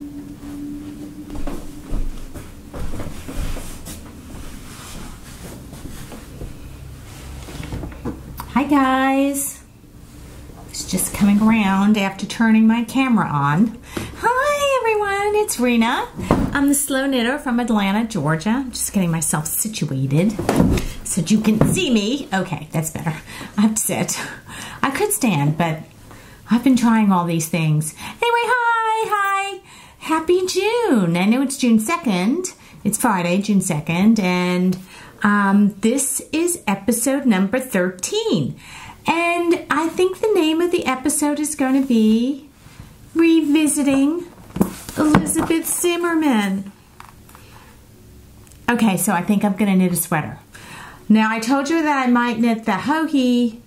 Hi guys, it's just coming around after turning my camera on. Hi everyone, it's Rena. I'm the Slow Knitter from Atlanta, Georgia. Just getting myself situated so that you can see me. Okay, that's better. I have to sit. I could stand, but I've been trying all these things. Anyway, hi. Happy June. I know it's June 2nd. It's Friday, June 2nd, and this is episode number 13. And I think the name of the episode is going to be Revisiting Elizabeth Zimmermann. Okay, so I think I'm going to knit a sweater. Now, I told you that I might knit the Joji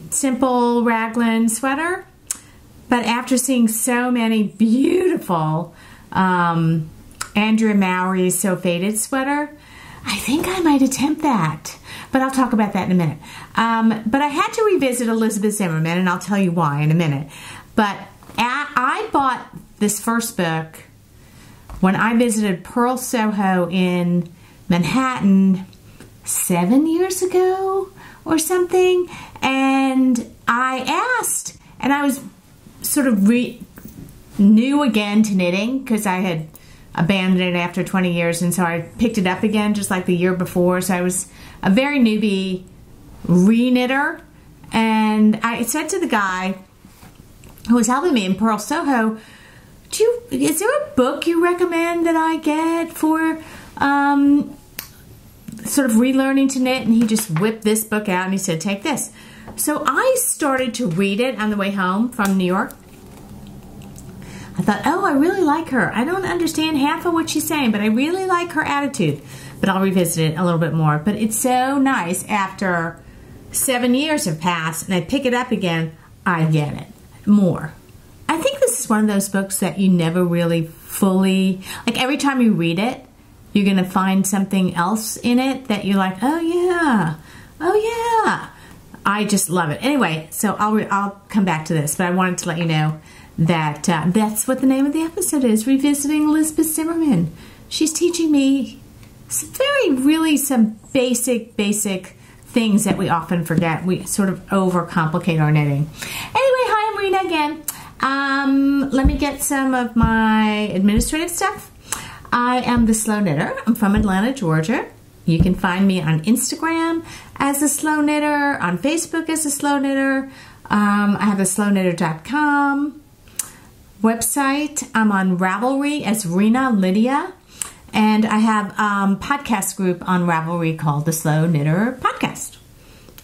simple raglan sweater, but after seeing so many beautiful Andrea Mowry's So Faded sweater, I think I might attempt that, but I'll talk about that in a minute. But I had to revisit Elizabeth Zimmermann, and I'll tell you why in a minute. But I bought this first book when I visited Pearl Soho in Manhattan 7 years ago or something, and I asked, and I was sort of new again to knitting because I had abandoned it after 20 years, and so I picked it up again just like the year before. So I was a very newbie re-knitter, and I said to the guy who was helping me in Pearl Soho, is there a book you recommend that I get for sort of relearning to knit? And he just whipped this book out and he said, take this. So I started to read it on the way home from New York. I thought, oh, I really like her. I don't understand half of what she's saying, but I really like her attitude. But I'll revisit it a little bit more. But it's so nice after 7 years have passed and I pick it up again, I get it more. I think this is one of those books that you never really fully, like every time you read it, you're going to find something else in it that you're like, oh yeah. I just love it. Anyway, so I'll come back to this, but I wanted to let you know that that's what the name of the episode is, Revisiting Elizabeth Zimmermann. She's teaching me some basic things that we often forget. We sort of overcomplicate our knitting. Anyway, hi, I'm Rena again. Let me get some of my administrative stuff. I am the Slow Knitter. I'm from Atlanta, Georgia. You can find me on Instagram as the Slow Knitter, on Facebook as the Slow Knitter. I have a slowknitter.com website. I'm on Ravelry as Rena Lydia, and I have a podcast group on Ravelry called the Slow Knitter Podcast.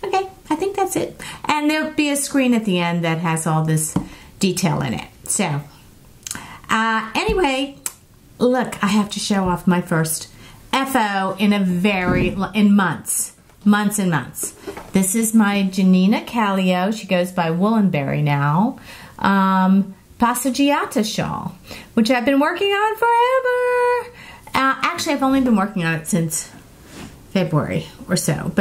Okay, I think that's it. And there'll be a screen at the end that has all this detail in it. So, anyway, look, I have to show off my first FO in months and months. This is my Janina Callio. She goes by Woolenberry now. Passeggiata shawl, which I've been working on forever. Actually, I've only been working on it since February or so,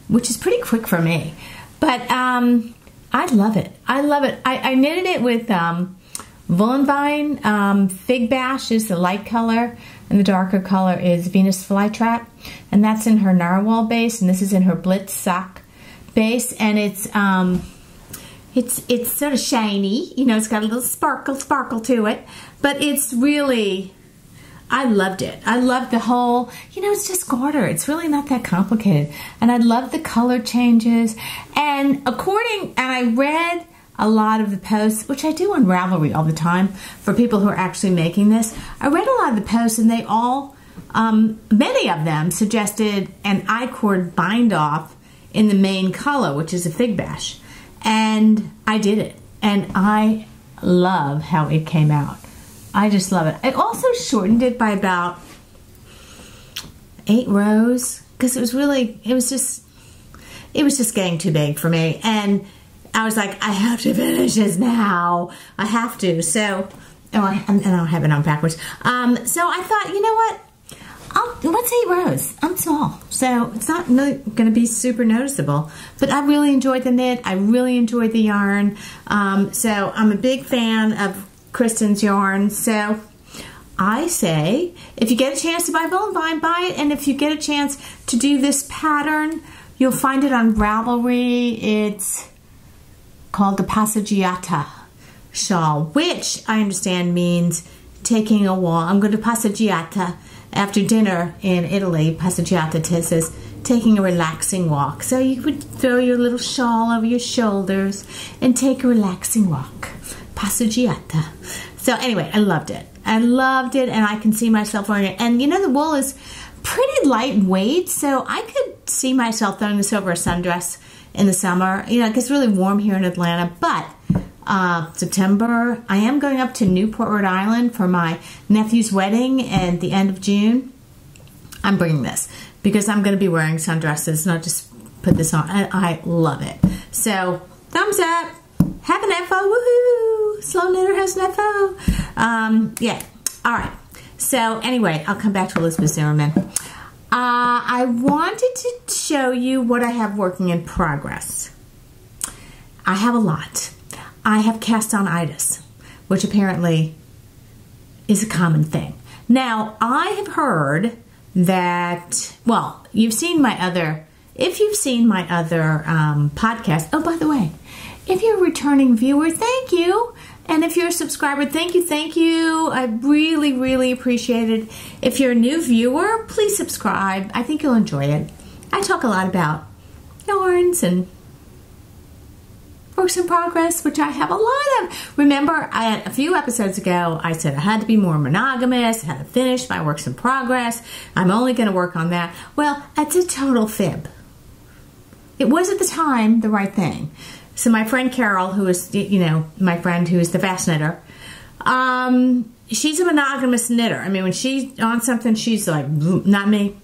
which is pretty quick for me. But I love it. I love it. I knitted it with Woolenvine. Fig Bash is the light color, and the darker color is Venus Flytrap, and that's in her Narwhal base, and this is in her Blitz sock base, and it's sort of shiny, you know, it's got a little sparkle to it, but it's really, I loved it. I loved the whole, you know, it's just garter. It's really not that complicated. And I love the color changes. And I read a lot of the posts, which I do on Ravelry all the time for people who are actually making this. I read a lot of the posts, and they all, many of them suggested an I-cord bind off in the main color, which is a Fig Bash. And I did it, and I love how it came out. I just love it. I also shortened it by about 8 rows because it was just getting too big for me, and I was like, I have to finish this now. I have to. So, and I don't have it on backwards. So I thought, you know what? What's 8 rows? I'm small, so it's not really going to be super noticeable. But I really enjoyed the knit. I really enjoyed the yarn. So I'm a big fan of Kristen's yarns. So I say, if you get a chance to buy Voile and Vine, buy it. And if you get a chance to do this pattern, you'll find it on Ravelry. It's called the Passeggiata shawl, which I understand means taking a walk. I'm going to Passeggiata after dinner in Italy. Passeggiata says taking a relaxing walk. So you would throw your little shawl over your shoulders and take a relaxing walk. Passeggiata. So anyway, I loved it. I loved it, and I can see myself wearing it. And you know, the wool is pretty lightweight, so I could see myself throwing this over a sundress in the summer. You know, it gets really warm here in Atlanta, but September, I am going up to Newport, Rhode Island for my nephew's wedding at the end of June. I'm bringing this because I'm going to be wearing sundresses, not just put this on. And I love it. So, thumbs up. Have an FO. Woohoo! Slow Knitter has an FO. Yeah. All right. So, anyway, I'll come back to Elizabeth Zimmermann. I wanted to show you what I have working in progress. I have a lot. I have cast-on-itis, which apparently is a common thing. Now, I have heard that, well, you've seen my other, if you've seen my other podcast, oh, by the way, if you're a returning viewer, thank you. And if you're a subscriber, thank you, thank you. I really, really appreciate it. If you're a new viewer, please subscribe. I think you'll enjoy it. I talk a lot about yarns and works in progress, which I have a lot of. Remember, a few episodes ago, I said I had to be more monogamous, I had to finish my works in progress. I'm only going to work on that. Well, that's a total fib. It was at the time the right thing. So my friend Carol, who is, you know, my friend who is the fast knitter, she's a monogamous knitter. I mean, when she's on something, she's like, not me.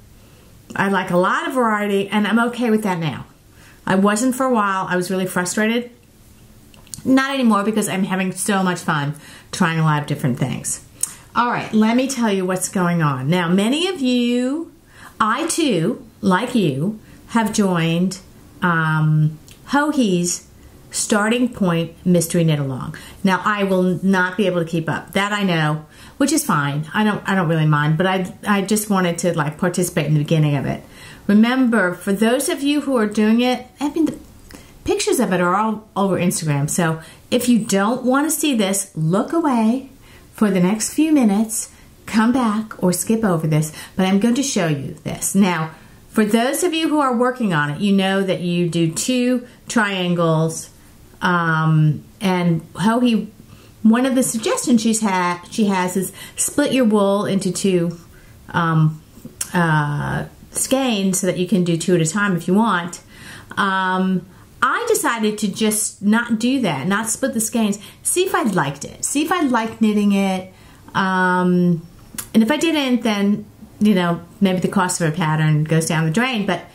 I like a lot of variety, and I'm okay with that now. I wasn't for a while. I was really frustrated. Not anymore, because I'm having so much fun trying a lot of different things. All right, let me tell you what's going on. Now, many of you, I too, like you, have joined Joji's Starting Point Mystery Knit Along. Now, I will not be able to keep up. That I know, which is fine. I don't really mind, but I just wanted to like participate in the beginning of it. Remember, for those of you who are doing it, I mean, the pictures of it are all over Instagram. So if you don't want to see this, look away for the next few minutes, come back or skip over this, but I'm going to show you this. Now, for those of you who are working on it, you know that you do 2 triangles, and Joji, one of the suggestions she has is split your wool into 2 skeins so that you can do 2 at a time if you want. I decided to just not do that, not split the skeins, see if I liked it, see if I liked knitting it, and if I didn't, then, you know, maybe the cost of a pattern goes down the drain, but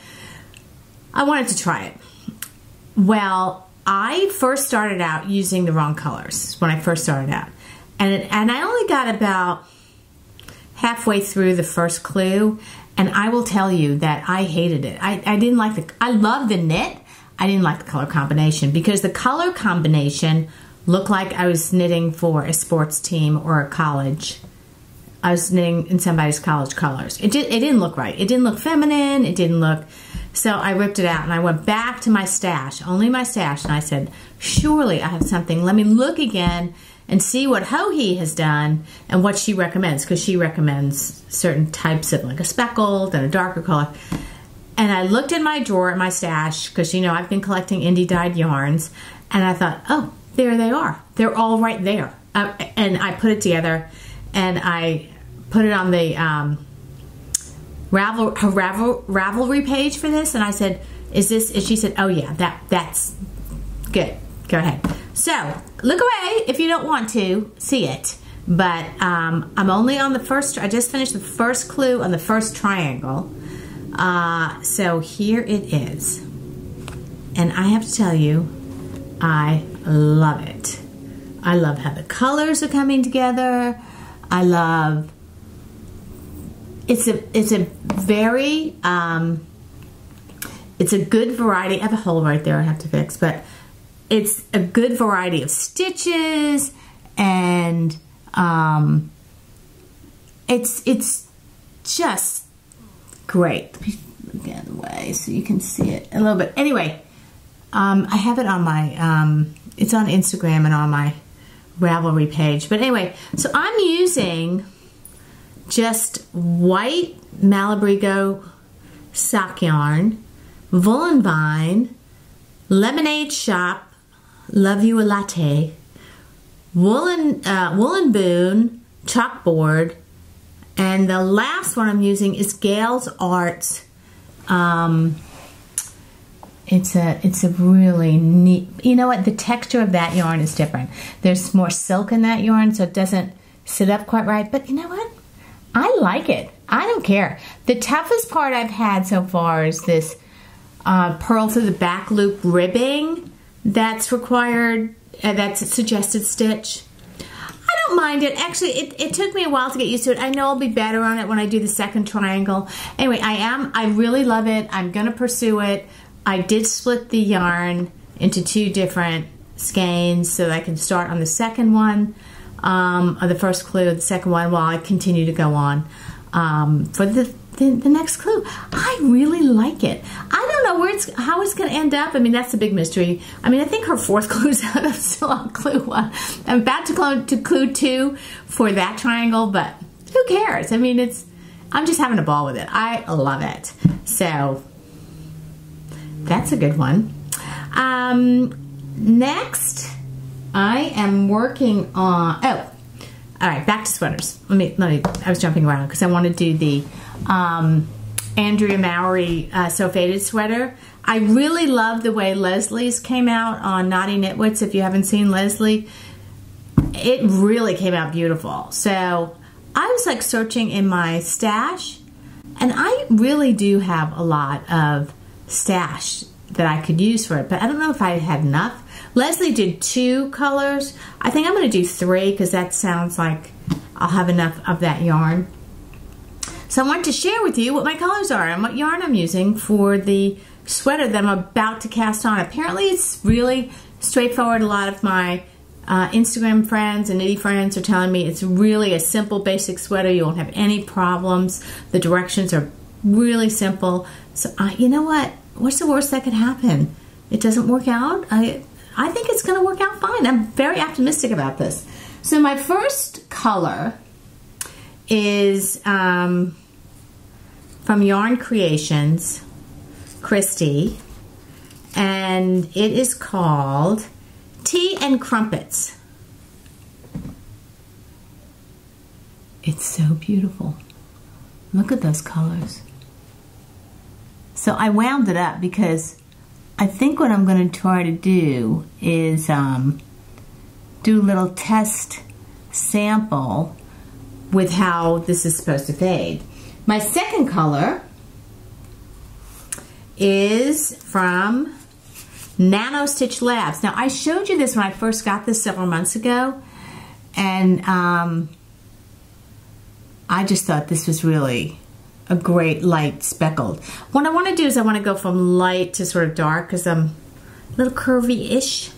I wanted to try it. Well, I first started out using the wrong colors when I first started out, and I only got about halfway through the first clue, and I will tell you that I hated it. I didn't like the, I love the knit, I didn't like the color combination, because the color combination looked like I was knitting for a sports team or a college. I was knitting in somebody's college colors. It didn't look right. It didn't look feminine. It didn't look, so I ripped it out and I went back to my stash, only my stash, and I said, surely I have something. Let me look again and see what Joji has done and what she recommends, because she recommends certain types of, like a speckled and a darker color. And I looked in my drawer at my stash, because, you know, I've been collecting indie dyed yarns, and I thought, oh, there they are. They're all right there. And I put it together, and I put it on the Ravelry page for this, and I said, is this, and she said, oh yeah, that's good. Go ahead. So, look away if you don't want to see it. But I'm only on the first, I just finished the first clue on the first triangle. So here it is. And I have to tell you, I love it. I love how the colors are coming together. I love, it's a very, it's a good variety. I have a hole right there I have to fix, but it's a good variety of stitches, and and it's just great. Let me get out of the way so you can see it a little bit. Anyway, I have it on my, it's on Instagram and on my Ravelry page. But anyway, so I'm using just white Malabrigo sock yarn, Woolen Vine, Lemonade Shop, Love You a Latte, Woolen Boon, chalkboard, and the last one I'm using is Gales Arts. It's a really neat, you know what, the texture of that yarn is different. There's more silk in that yarn, so it doesn't sit up quite right, but you know what? I like it. I don't care. The toughest part I've had so far is this purl through the back loop ribbing that's required, that's a suggested stitch. I don't mind it. Actually, it took me a while to get used to it. I know I'll be better on it when I do the second triangle. Anyway, I really love it. I'm going to pursue it. I did split the yarn into 2 different skeins so that I can start on the second one, or the first clue, the second one, while I continue to go on for the next clue. I really like it. I don't know how it's going to end up. I mean, that's a big mystery. I mean, I think her 4th clue is out. I'm still on clue 1. I'm about to go to clue 2 for that triangle, but who cares? I mean, I'm just having a ball with it. I love it. So that's a good one. Next, I am working on, all right, back to sweaters. Let me, I was jumping around because I want to do the Andrea Mowry So Faded sweater. I really love the way Leslie's came out on Naughty Knitwits. If you haven't seen Leslie, it really came out beautiful. So I was like searching in my stash, and I really do have a lot of stash that I could use for it, but I don't know if I had enough. Leslie did 2 colors. I think I'm going to do 3 because that sounds like I'll have enough of that yarn. So I wanted to share with you what my colors are and what yarn I'm using for the sweater that I'm about to cast on. Apparently it's really straightforward. A lot of my Instagram friends and Knitty friends are telling me it's really a simple basic sweater. You won't have any problems. The directions are really simple. So you know what? What's the worst that could happen? It doesn't work out? I think it's going to work out fine. I'm very optimistic about this. So my first color is from Yarn Creations, Christy, and it is called Tea and Crumpets. It's so beautiful. Look at those colors. So I wound it up because I think what I'm going to try to do is do a little test sample with how this is supposed to fade. My second color is from Nano Stitch Labs. Now I showed you this when I first got this several months ago, and I just thought this was really a great light speckled. What I want to do is I want to go from light to sort of dark because I'm a little curvy-ish.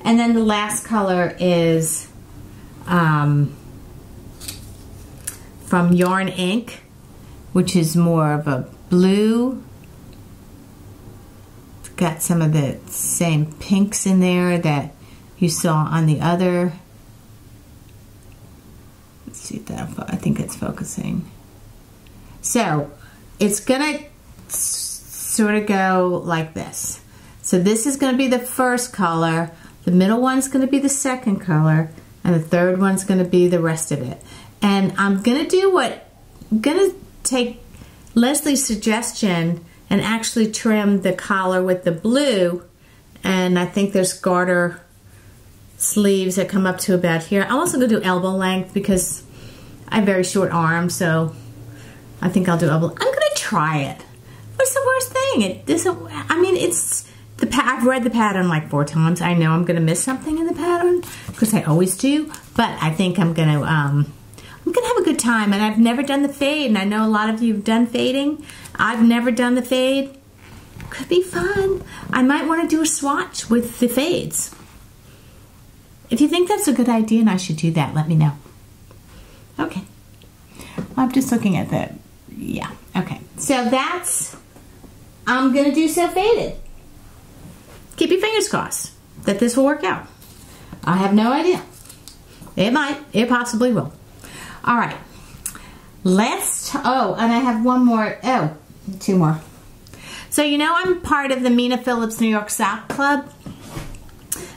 And then the last color is from Yarn Ink, which is more of a blue. It's got some of the same pinks in there that you saw on the other. Let's see if that, I think it's focusing. So it's gonna sort of go like this. So this is gonna be the first color, the middle one's gonna be the second color, and the third one's gonna be the rest of it. And I'm gonna take Leslie's suggestion and actually trim the collar with the blue, and I think there's garter sleeves that come up to about here. I'm also gonna do elbow length because I have very short arms, so I think I'll do elbow. I'm gonna try it. What's the worst thing? It doesn't. I mean, it's the. I've read the pattern like 4 times. I know I'm gonna miss something in the pattern because I always do. But I think I'm gonna have a good time. And I've never done the fade, and I know a lot of you have done fading. I've never done the fade. Could be fun. I might want to do a swatch with the fades. if you think that's a good idea and I should do that, let me know. Okay. I'm just looking at the, yeah, okay. So that's, I'm going to do So Faded. Keep your fingers crossed that this will work out. I have no idea. It might. It possibly will. All right. Oh, and I have one more. Oh, two more. So you know I'm part of the Mina Phillips New York Sock Club.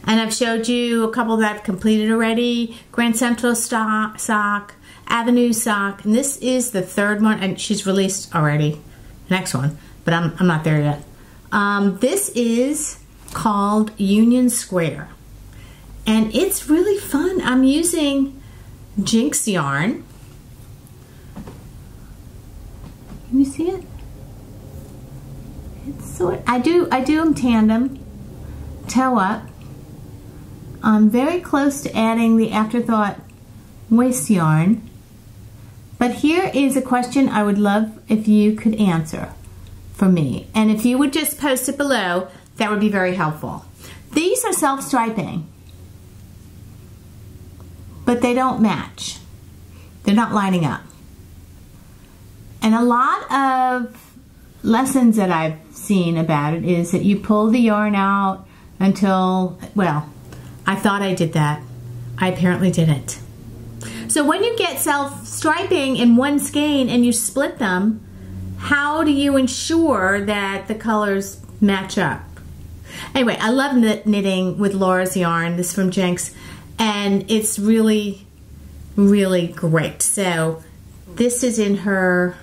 And I've showed you a couple that I've completed already. Grand Central Sock, Avenue Sock. And this is the third one. And she's released already. The next one. But I'm not there yet. This is called Union Square. And it's really fun. I'm using Jinx yarn. Can you see it? It's sort. I do them tandem, toe up. I'm very close to adding the Afterthought waist yarn. But here is a question I would love if you could answer for me. And if you would just post it below, that would be very helpful. These are self-striping, but they don't match. They're not lining up. And a lot of lessons that I've seen about it is that you pull the yarn out until, well, I thought I did that. I apparently didn't. So when you get self-striping in one skein and you split them, how do you ensure that the colors match up? Anyway, I love knitting with Laura's yarn. This is from Jinx. And it's really, really great. So this is in her,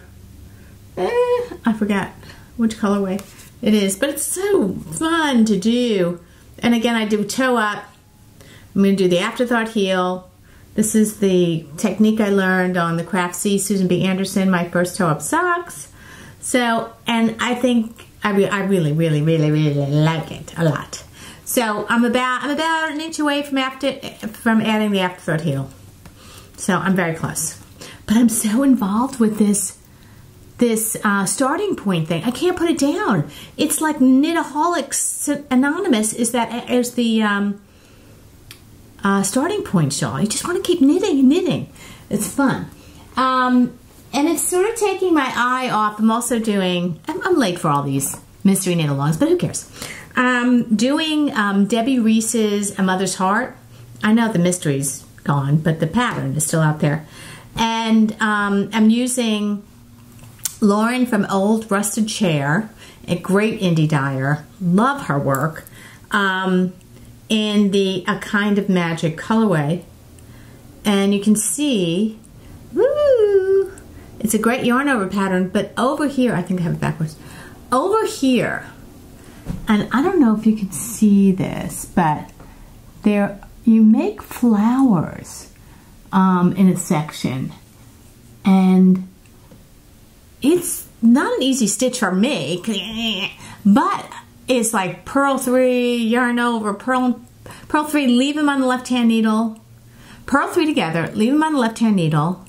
I forgot which colorway it is, but it's so fun to do. And again, I do toe up. I'm going to do the Afterthought heel. This is the technique I learned on the Craftsy Susan B. Anderson, my first toe up socks. So, and I think I really, really, really, really like it a lot. So I'm about an inch away from adding the Afterthought heel. So I'm very close. But I'm so involved with this starting point thing. I can't put it down. It's like Knitaholics Anonymous is the starting point shawl. You just want to keep knitting and knitting. It's fun. And it's sort of taking my eye off. I'm also doing, I'm late for all these mystery knit-alongs, but who cares? Doing Debbie Reese's A Mother's Heart. I know the mystery's gone, but the pattern is still out there. And I'm using Lauren from Old Rusted Chair, a great indie dyer. Love her work. In the A Kind of Magic colorway. And you can see, woo, it's a great yarn over pattern, but over here, I think I have it backwards. Over here, and I don't know if you can see this, but there you make flowers in a section, and it's not an easy stitch for me, but it's like purl 3, yarn over, purl 3, leave them on the left-hand needle, purl 3 together, leave them on the left-hand needle,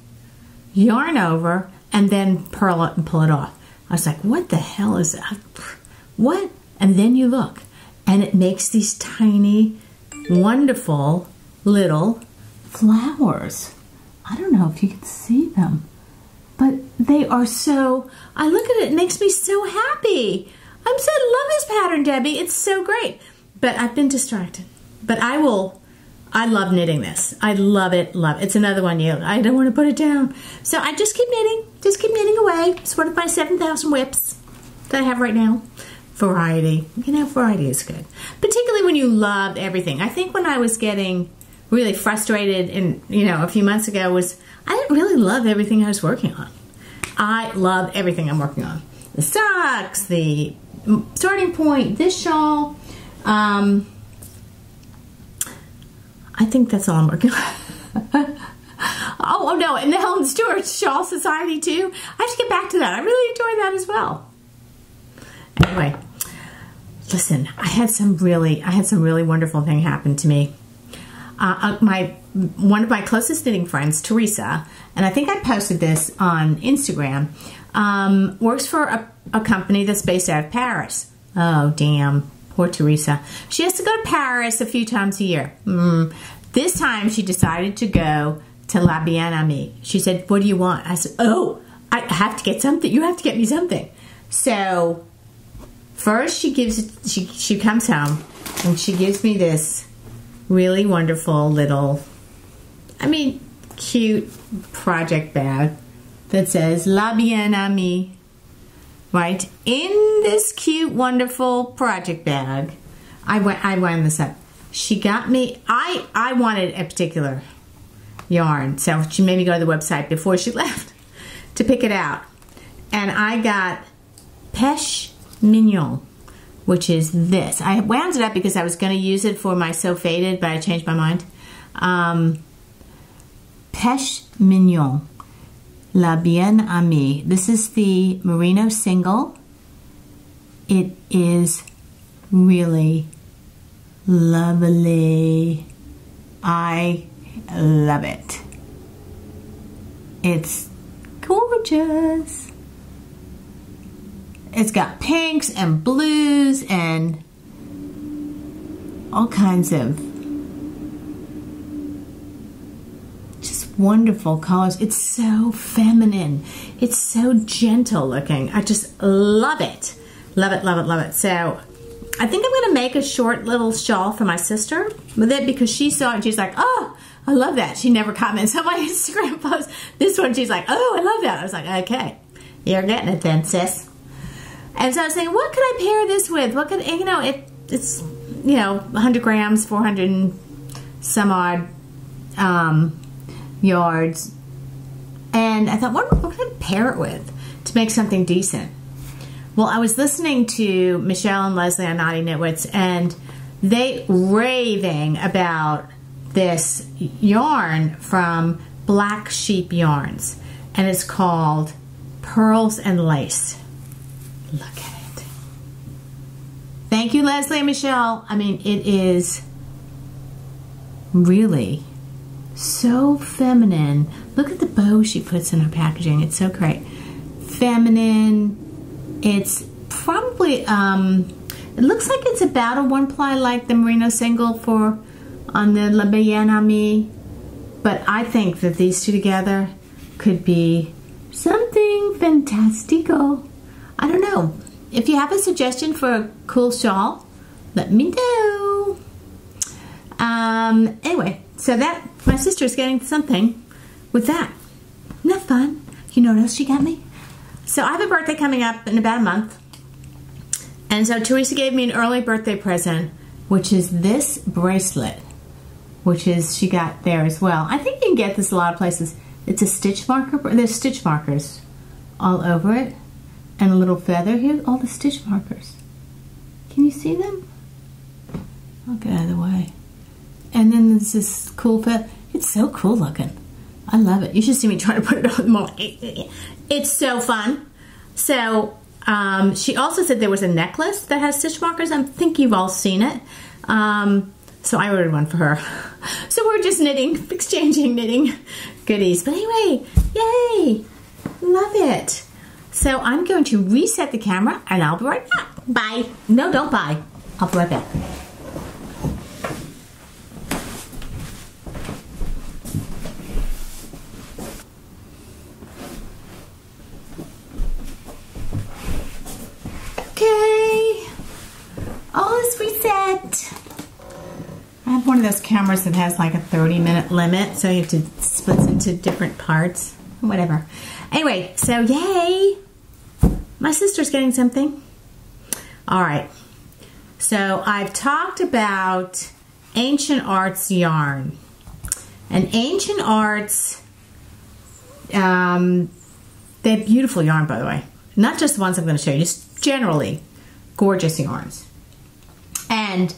yarn over, and then purl it and pull it off. I was like, what the hell is that? What? And then you look, and it makes these tiny, wonderful little flowers. I don't know if you can see them, but they are so, I look at it, it makes me so happy. I'm so in love this pattern, Debbie. It's so great. But I've been distracted. But I love knitting this. I love it, love it. It's another one I don't want to put it down. So I just keep knitting away. It's one of my 7,000 whips that I have right now. Variety. You know, variety is good. Particularly when you love everything. I think when I was getting really frustrated a few months ago I didn't really love everything I was working on. I love everything I'm working on. The socks, the starting point, this shawl. I think that's all I'm working on. oh no, and the Helen Stewart Shawl Society too. I have to get back to that. I really enjoy that as well. Anyway, listen, I had some really wonderful thing happen to me. One of my closest knitting friends, Teresa, and I think I posted this on Instagram, works for a company that's based out of Paris. Oh, damn. Poor Teresa. She has to go to Paris a few times a year. This time she decided to go to La Bien Amie. She said, what do you want? I said, oh, I have to get something. You have to get me something. So first she comes home and she gives me this really wonderful little, cute project bag that says La Bien Amie, right? In this cute, wonderful project bag, I wound this up. She got me, I wanted a particular yarn, so she made me go to the website before she left to pick it out. And I got Pêche Mignon, which is this. I wound it up because I was going to use it for my So Faded, but I changed my mind. Pêche Mignon, La Bien Amie. This is the merino single. It is really lovely. I love it. It's gorgeous. It's got pinks and blues and all kinds of just wonderful colors. It's so feminine. It's so gentle looking. I just love it. Love it, love it, love it. So I think I'm going to make a short little shawl for my sister with it because she saw it and she's like, oh, I love that. She never comments on my Instagram post. This one, she's like, oh, I love that. I was like, okay, you're getting it then, sis. And so I was saying, what could I pair this with? What could, you know, it's, you know, 100 grams, 400 and some odd yards. And I thought, what could I pair it with to make something decent? Well, I was listening to Michelle and Leslie on Naughty Knitwits, and they raving about this yarn from Black Sheep Yarns, and it's called Pearls and Lace. Look at it. Thank you, Leslie and Michelle. I mean, it is really so feminine. Look at the bow she puts in her packaging. It's so great. Feminine. It's probably, it looks like it's about a one ply like the merino single on the La Bien Amie, but I think that these two together could be something fantastico. I don't know. If you have a suggestion for a cool shawl, let me know. Anyway, so that, my sister's getting something with that. Isn't that fun? You know what else she got me? So I have a birthday coming up in about a month. And so Teresa gave me an early birthday present, which is this bracelet, which is, she got there as well. I think you can get this a lot of places. It's a stitch marker. There's stitch markers all over it. And a little feather here. All the stitch markers. Can you see them? I'll get out of the way. And then there's this cool feather. It's so cool looking. I love it. You should see me trying to put it on the moment. It's so fun. So she also said there was a necklace that has stitch markers. I think you've all seen it. So I ordered one for her. So we're just knitting, exchanging knitting goodies. But anyway, yay! Love it. So I'm going to reset the camera and I'll be right back. Bye. No, don't bye. I'll be right back. Okay. All is reset. I have one of those cameras that has like a 30-minute limit, so you have to split into different parts. Whatever. Anyway, so yay! My sister's getting something. All right. So I've talked about Ancient Arts yarn. And Ancient Arts, they have beautiful yarn, by the way. Not just the ones I'm going to show you, just generally gorgeous yarns. And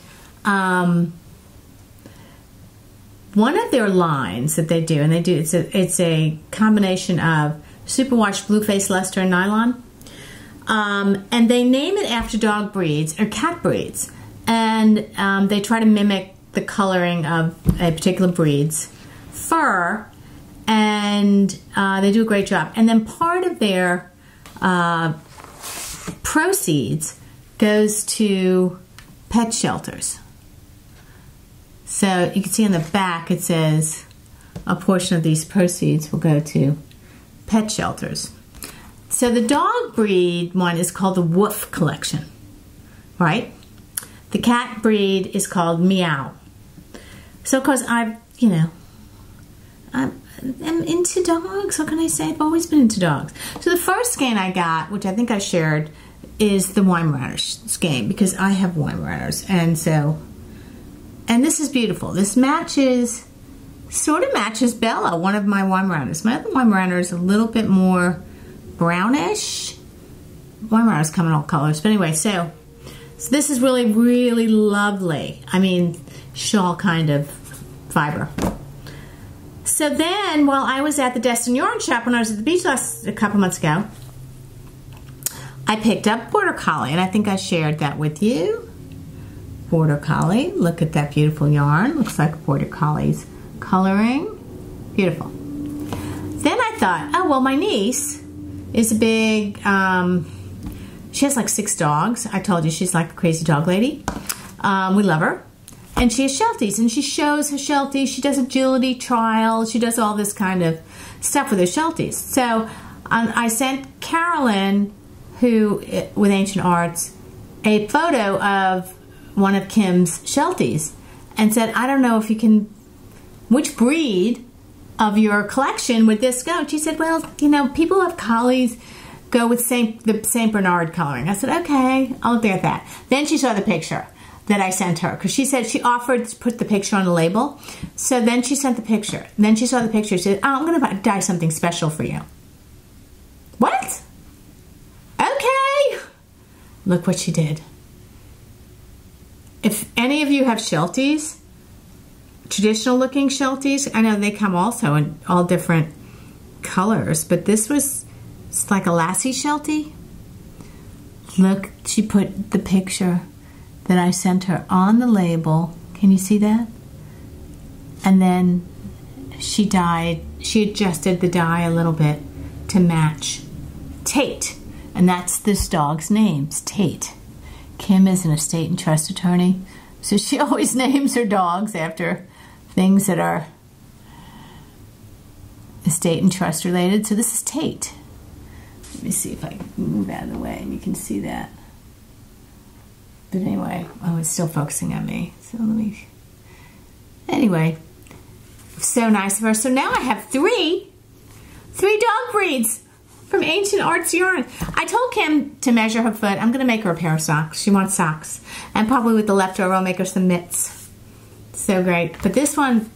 one of their lines that they do, and it's a combination of superwash, blue face, Leicester, and nylon. And they name it after dog breeds or cat breeds, and they try to mimic the coloring of a particular breed's fur, and they do a great job. And then part of their proceeds goes to pet shelters. So you can see on the back it says a portion of these proceeds will go to pet shelters. So the dog breed one is called the Woof Collection, right? The cat breed is called Meow. So of course I'm into dogs. What can I say? I've always been into dogs. So the first skein I got, which I think I shared, is the Weimaraner skein because I have Weimaraners, and this is beautiful. This sort of matches Bella, one of my Weimaraners. My other Weimaraner is a little bit more brownish. Weimaraners come in all colors, but anyway, so this is really, really lovely. I mean, shawl kind of fiber. So then, while I was at the Destin Yarn Shop when I was at the beach a couple months ago, I picked up Border Collie, and I think I shared that with you. Border Collie, look at that beautiful yarn. Looks like Border Collie's coloring. Beautiful. Then I thought, oh, well, my niece is a big, she has like 6 dogs. I told you she's like a crazy dog lady. We love her. And she has Shelties, and she shows her Shelties. She does agility trials. She does all this kind of stuff with her Shelties. So I sent Carolyn, with Ancient Arts, a photo of one of Kim's Shelties and said, I don't know if you can, which breed of your collection would this go? She said, well, people who have collies go with the St. Bernard coloring. I said, okay, I'll look at that. Then she saw the picture that I sent her because she said she offered to put the picture on the label. So then she sent the picture. Then she saw the picture. She said, oh, I'm going to dye something special for you. What? Okay. Look what she did. If any of you have Shelties, traditional looking Shelties, I know they come also in all different colors, but it's like a Lassie Sheltie. Look, she put the picture that I sent her on the label. Can you see that? And then she adjusted the dye a little bit to match Tate. And that's this dog's name, Tate. Kim is an estate and trust attorney, so she always names her dogs after things that are estate and trust related. So this is Tate. Let me see if I can move out of the way and you can see that. But anyway, it's still focusing on me. So anyway, so nice of her. So now I have three dog breeds from Ancient Arts Yarn. I told Kim to measure her foot. I'm going to make her a pair of socks. She wants socks. And probably with the leftover, I'll make her some mitts. So great. But this one,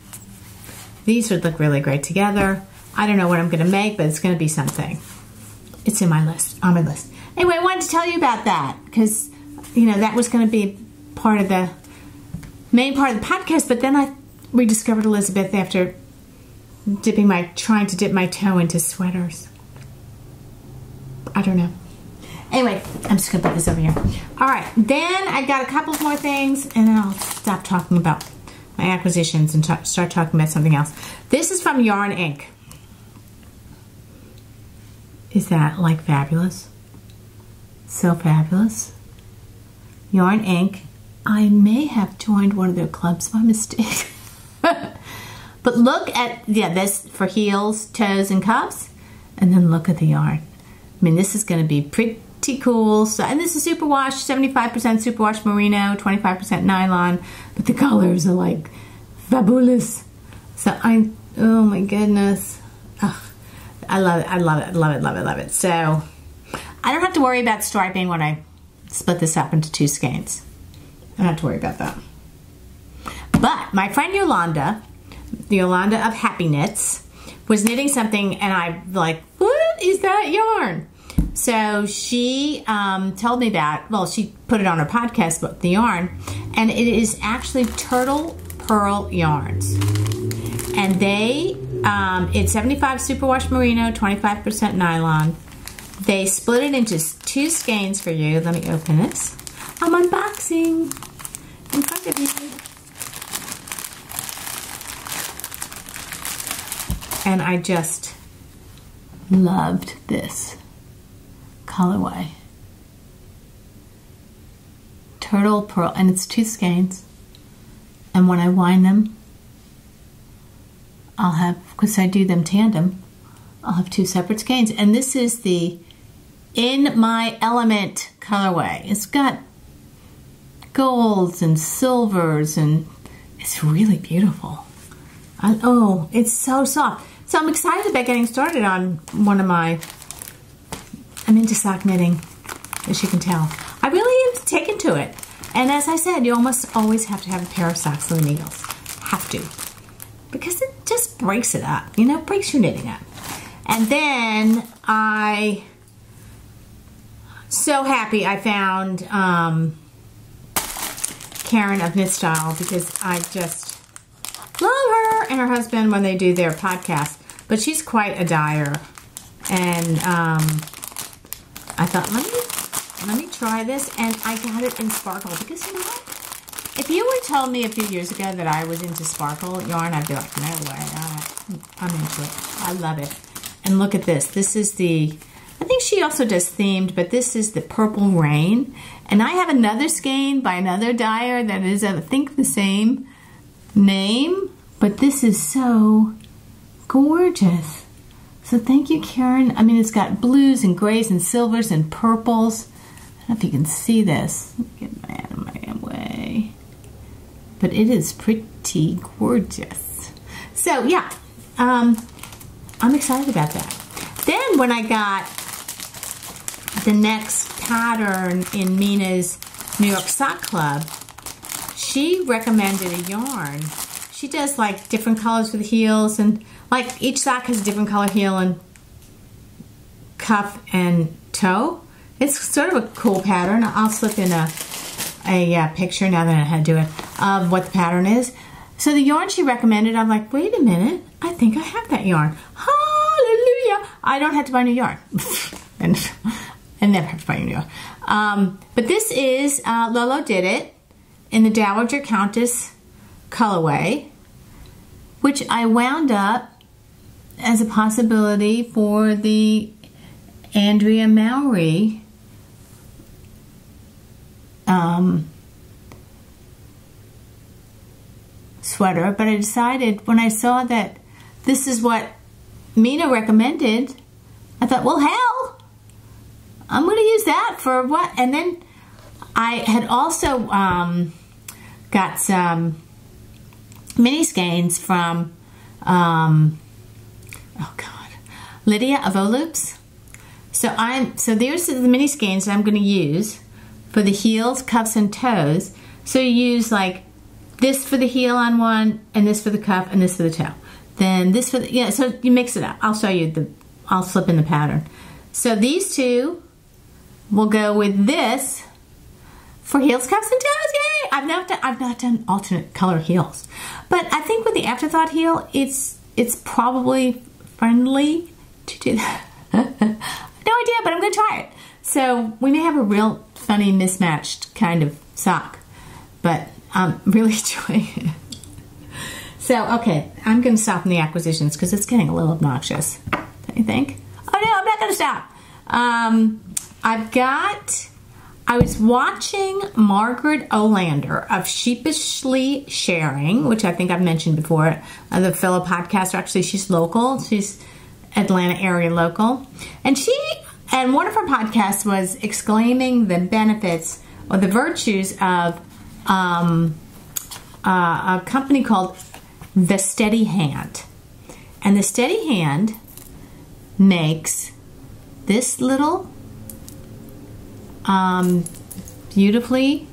these would look really great together. I don't know what I'm going to make, but it's going to be something. It's on my list. Anyway, I wanted to tell you about that because, that was going to be main part of the podcast, but then I rediscovered Elizabeth after trying to dip my toe into sweaters. I don't know. Anyway, I'm just going to put this over here. All right, then I got a couple more things, and then I'll stop talking about my acquisitions and start talking about something else. This is from Yarn Inc. Is that like fabulous? So fabulous. Yarn Inc. I may have joined one of their clubs by mistake. But look at, this for heels, toes, and cuffs. And then look at the yarn. I mean, this is going to be pretty cool. So, and this is superwash, 75% superwash merino, 25% nylon. But the colors are like fabulous. So oh my goodness. Oh, I love it. I love it. Love it. Love it. Love it. So I don't have to worry about striping when I split this up into 2 skeins. I don't have to worry about that. But my friend Yolanda of Happy Knits, was knitting something, and I'm like, what is that yarn? So she told me she put it on her podcast about the yarn, and it is actually Turtle Pearl yarns. And it's 75 superwash merino, 25% nylon. They split it into 2 skeins for you. Let me open this. I'm unboxing in front of you. And I just loved this colorway. Turtle Pearl, and it's 2 skeins. And when I wind them, I'll have, because I do them tandem, I'll have 2 separate skeins. And this is the In My Element colorway. It's got golds and silvers, and it's really beautiful. Oh, it's so soft. So I'm excited about getting started on one of my, I'm into sock knitting, as you can tell. I really am taken to it. And as I said, you almost always have to have a pair of socks with needles. Have to. Because it just breaks it up, you know, breaks your knitting up. And then so happy I found Karen of Knit Style, because I just love her and her husband when they do their podcast. But she's quite a dyer. And I thought, let me try this, and I got it in sparkle, because you know what? If you would told me a few years ago that I was into sparkle yarn, I'd be like, no way, I'm into it. I love it. And look at this. This is the, I think she also does themed, but this is the Purple Rain. And I have another skein by another dyer that is, I think, the same name, but this is so gorgeous. So thank you, Karen. I mean, it's got blues and grays and silvers and purples. I don't know if you can see this. Let me get out of my way. But it is pretty gorgeous. So yeah, I'm excited about that. Then when I got the next pattern in Mina's New York Sock Club, she recommended a yarn. She does like different colors for the heels, and like each sock has a different color heel and cuff and toe. It's sort of a cool pattern. I'll slip in a picture now that I know how to do it of what the pattern is. So the yarn she recommended, I'm like, wait a minute, I think I have that yarn. Hallelujah! I don't have to buy new yarn. and never have to buy new yarn. But this is Lolo Did It in the Dowager Countess colorway, which I wound up as a possibility for the Andrea Mowry sweater, but I decided when I saw that this is what Mina recommended, I thought, well, hell, I'm going to use that for what? And then I had also got some mini skeins from oh God, Lydia of O-Loops. So there's the mini skeins that I'm going to use for the heels, cuffs, and toes. So you use like this for the heel on one, and this for the cuff, and this for the toe. Then this for the, yeah, so you mix it up. I'll show you I'll slip in the pattern. So these two will go with this for heels, cuffs, and toes. Yay! I've not done alternate color heels, but I think with the Afterthought heel, it's probably friendly to do that. No idea, but I'm gonna try it. So we may have a real funny mismatched kind of sock, but I'm really enjoying it. So okay, I'm gonna stop in the acquisitions because it's getting a little obnoxious. Don't you think? Oh no, I'm not gonna stop. I was watching Margaret Olander of Sheepishly Sharing, which I think I've mentioned before, the fellow podcaster. Actually, she's local. She's Atlanta area local. And one of her podcasts was exclaiming the benefits or the virtues of a company called The Steady Hand. And The Steady Hand makes this little beautifully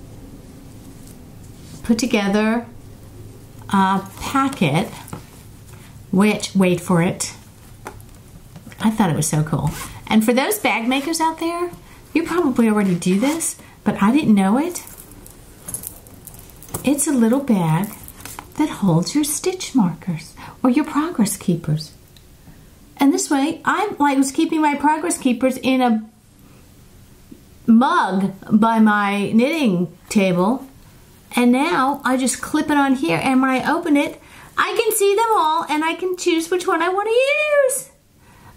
put together packet, which, wait for it, I thought it was so cool. And for those bag makers out there, you probably already do this, but I didn't know it. It's a little bag that holds your stitch markers or your progress keepers. And this way, I was keeping my progress keepers in a mug by my knitting table, and now I just clip it on here, and when I open it, I can see them all, and I can choose which one I want to use.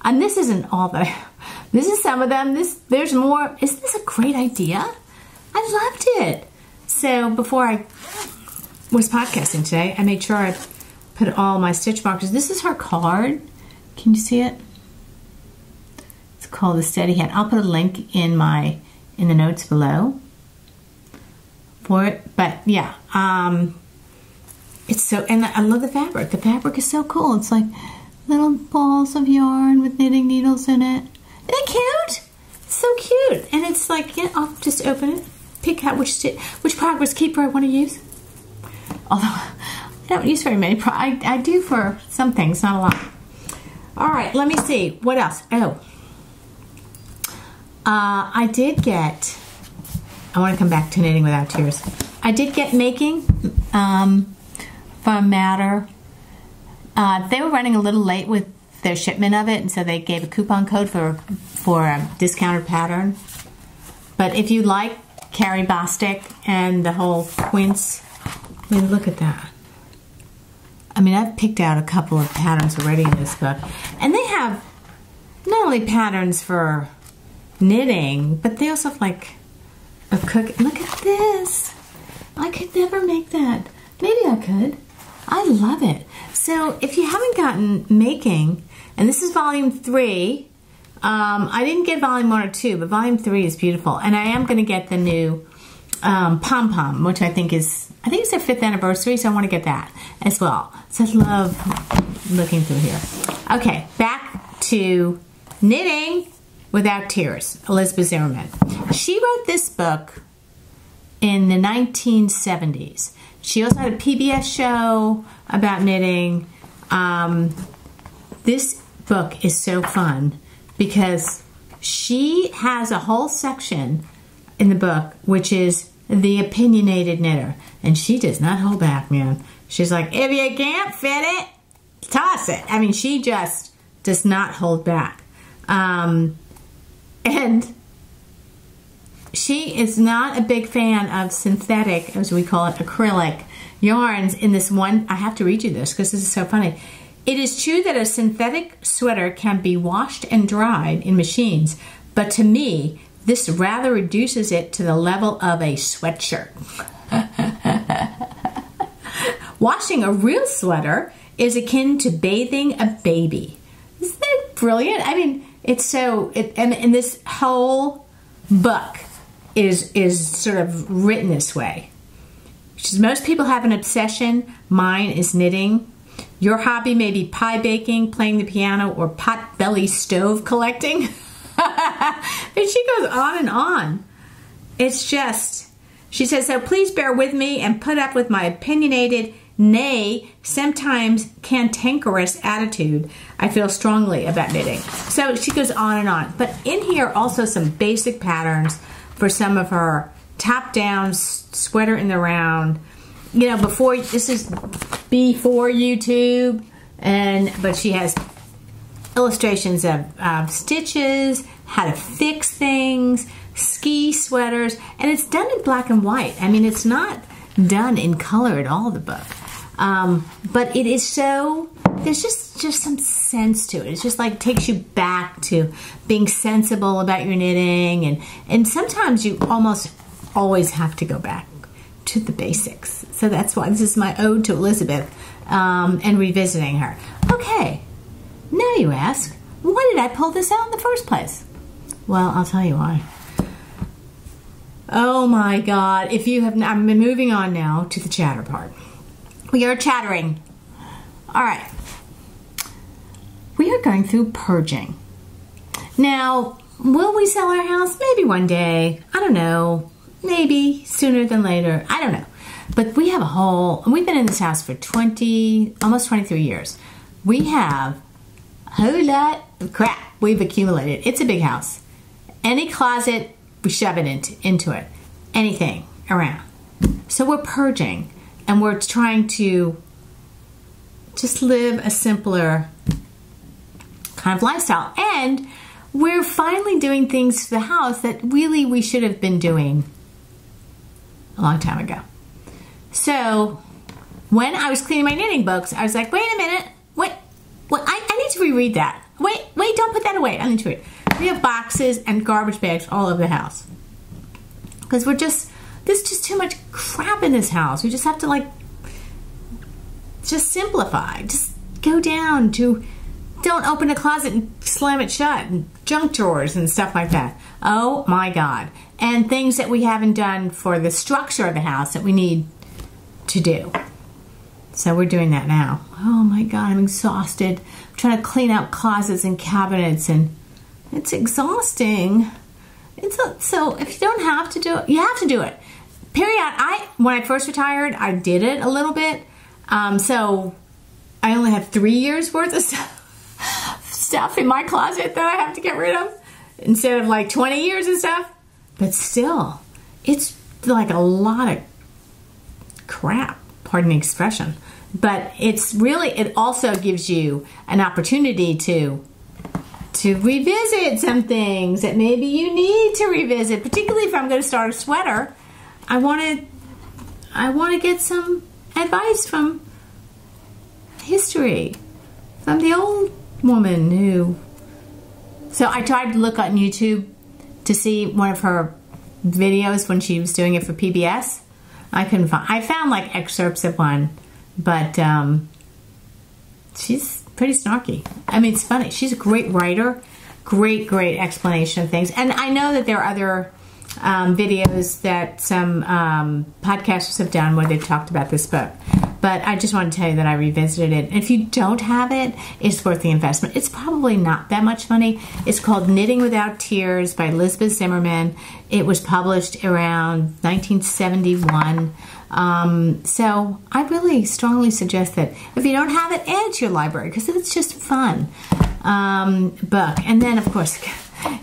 And this isn't all that this is some of them. There's more. Isn't this a great idea? I loved it. So before I was podcasting today, I made sure I put all my stitch markers. This is her card. Can you see it? It's called the Steady Hand. I'll put a link in the notes below for it. But yeah, it's so, and I love the fabric. The fabric is so cool. It's like little balls of yarn with knitting needles in it. Isn't it cute? It's so cute. And it's like, yeah, I'll just open it, pick out which progress keeper I want to use. Although I don't use very many. I do for some things, not a lot. All right, let me see. What else? Oh, I did get, I want to come back to Knitting Without Tears. I did get Making from Matter. They were running a little late with their shipment of it, and so they gave a coupon code for a discounted pattern. But if you like Carrie Bostic and the whole quince, I mean, look at that. I mean, I've picked out a couple of patterns already in this book. And they have not only patterns for knitting, but they also have like a cook. Look at this. I could never make that. Maybe I could. I love it. So if you haven't gotten Making, and this is volume 3, I didn't get volume 1 or 2, but volume 3 is beautiful. And I am going to get the new Pom Pom, which I think it's their 5th anniversary, so I want to get that as well. So I love looking through here. Okay, back to Knitting Without Tears, Elizabeth Zimmerman. She wrote this book in the 1970s. She also had a PBS show about knitting. This book is so fun because she has a whole section in the book which is the opinionated knitter, and she does not hold back, man. She's like, if you can't fit it, toss it. I mean, she just does not hold back. And she is not a big fan of synthetic, as we call it, acrylic yarns in this one. I have to read you this because this is so funny. It is true that a synthetic sweater can be washed and dried in machines, but to me, this rather reduces it to the level of a sweatshirt. Washing a real sweater is akin to bathing a baby. Isn't that brilliant? I mean, it's so, and this whole book is sort of written this way. She says, most people have an obsession. Mine is knitting. Your hobby may be pie baking, playing the piano, or pot-belly stove collecting. And she goes on and on. It's just, she says, so please bear with me and put up with my opinionated, nay, sometimes cantankerous attitude. I feel strongly about knitting. So she goes on and on. But in here also some basic patterns for some of her top-down sweater in the round. You know, before, this is before YouTube, but she has illustrations of stitches, how to fix things, ski sweaters, and it's done in black and white. I mean, it's not done in color at all, the book. But it is so, there's just some sense to it. It's just like takes you back to being sensible about your knitting, and sometimes you almost always have to go back to the basics. So that's why this is my ode to Elizabeth, and revisiting her. Okay, now you ask, why did I pull this out in the first place? Well, I'll tell you why. Oh my God, if you have, I'm moving on now to the chatter part. We are chattering. All right. We are going through purging. Now, will we sell our house? Maybe one day. I don't know. Maybe sooner than later. I don't know. But we have we've been in this house for almost 23 years. We have a whole lot of crap we've accumulated. It's a big house. Any closet, we shove it into it. Anything around. So we're purging, and we're trying to just live a simpler kind of lifestyle. And we're finally doing things to the house that really we should have been doing a long time ago. So when I was cleaning my knitting books, I was like, wait a minute, what? I need to reread that. Wait, don't put that away. I need to read. We have boxes and garbage bags all over the house. Because there's just too much crap in this house. We just have to like just simplify. Just go down to, don't open a closet and slam it shut, and junk drawers and stuff like that. Oh my God. And things that we haven't done for the structure of the house that we need to do. So we're doing that now. Oh my God, I'm exhausted. I'm trying to clean out closets and cabinets, and it's exhausting. So if you don't have to do it, you have to do it. Period. When I first retired, I did it a little bit. So I only have 3 years worth of stuff in my closet that I have to get rid of instead of like 20 years of stuff. But still, it's like a lot of crap, pardon the expression. But it's really, it also gives you an opportunity to revisit some things that maybe you need to revisit, particularly if I'm going to start a sweater. I want to get some advice from history, from the old woman who... So I tried to look on YouTube to see one of her videos when she was doing it for PBS. I couldn't find... I found like excerpts of one, but she's pretty snarky. I mean, it's funny. She's a great writer. Great explanation of things. And I know that there are other videos that some podcasters have done where they've talked about this book. But I just want to tell you that I revisited it. And if you don't have it, it's worth the investment. It's probably not that much money. It's called Knitting Without Tears by Elizabeth Zimmerman. It was published around 1971. So I really strongly suggest that if you don't have it, add it to your library, because it's just a fun book. And then, of course,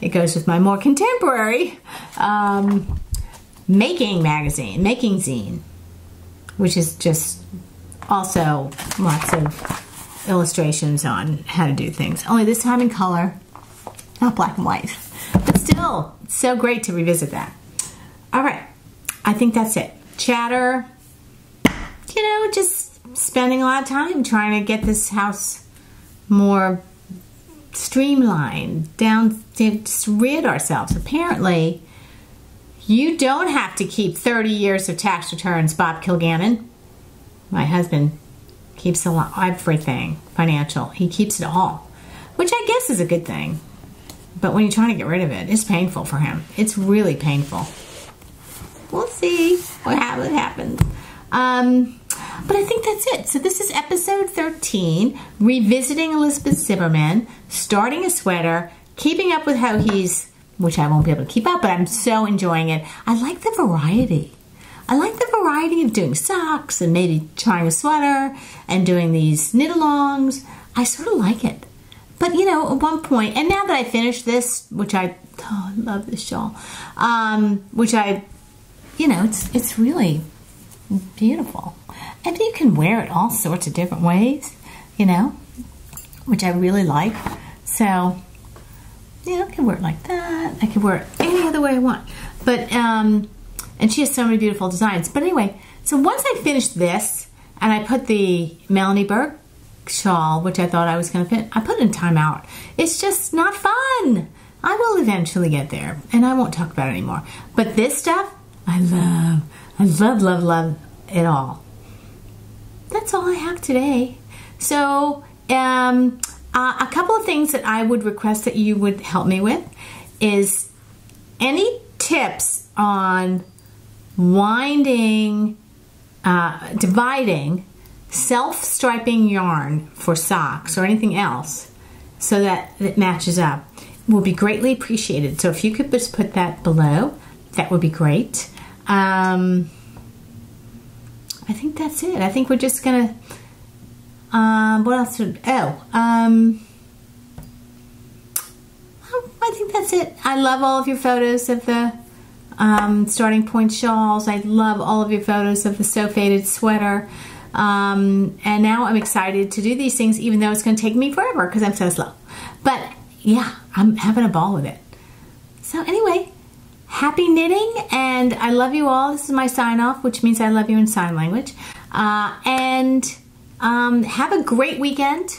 it goes with my more contemporary Making Zine, which is just also lots of illustrations on how to do things. Only this time in color, not black and white. But still, it's so great to revisit that. All right, I think that's it. Chatter, you know, just spending a lot of time trying to get this house more streamlined, down to just rid ourselves. Apparently, you don't have to keep 30 years of tax returns, Bob Kilgannon. My husband keeps a lot, everything financial. He keeps it all, which I guess is a good thing. But when you're trying to get rid of it, it's painful for him. It's really painful. We'll see what happens. But I think that's it. So this is episode 13, revisiting Elizabeth Zimmerman, starting a sweater, keeping up with how he's, which I won't be able to keep up, but I'm so enjoying it. I like the variety. I like the variety of doing socks and maybe trying a sweater and doing these knit-alongs. I sort of like it. But, you know, at one point, and now that I finished this, which I love this shawl, which you know, it's really beautiful. And you can wear it all sorts of different ways, you know, which I really like. So, you know, I can wear it like that. I can wear it any other way I want. But, and she has so many beautiful designs. But anyway, so once I finished this, and I put the Melanie Burke shawl, which I thought I was going to fit, I put it in timeout. It's just not fun. I will eventually get there, and I won't talk about it anymore. But this stuff, I love it all. That's all I have today. So, a couple of things that I would request that you would help me with is any tips on dividing self-striping yarn for socks or anything else so that it matches up will be greatly appreciated. So if you could just put that below, that would be great. I think that's it. I think we're just gonna, what else? I think that's it. I love all of your photos of the starting point shawls. I love all of your photos of the So Faded sweater. And now I'm excited to do these things, even though it's going to take me forever because I'm so slow. But yeah, I'm having a ball with it. So anyway, happy knitting, and I love you all. This is my sign off, which means I love you in sign language. And have a great weekend.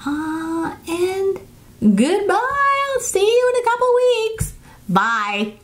And goodbye. I'll see you in a couple weeks. Bye.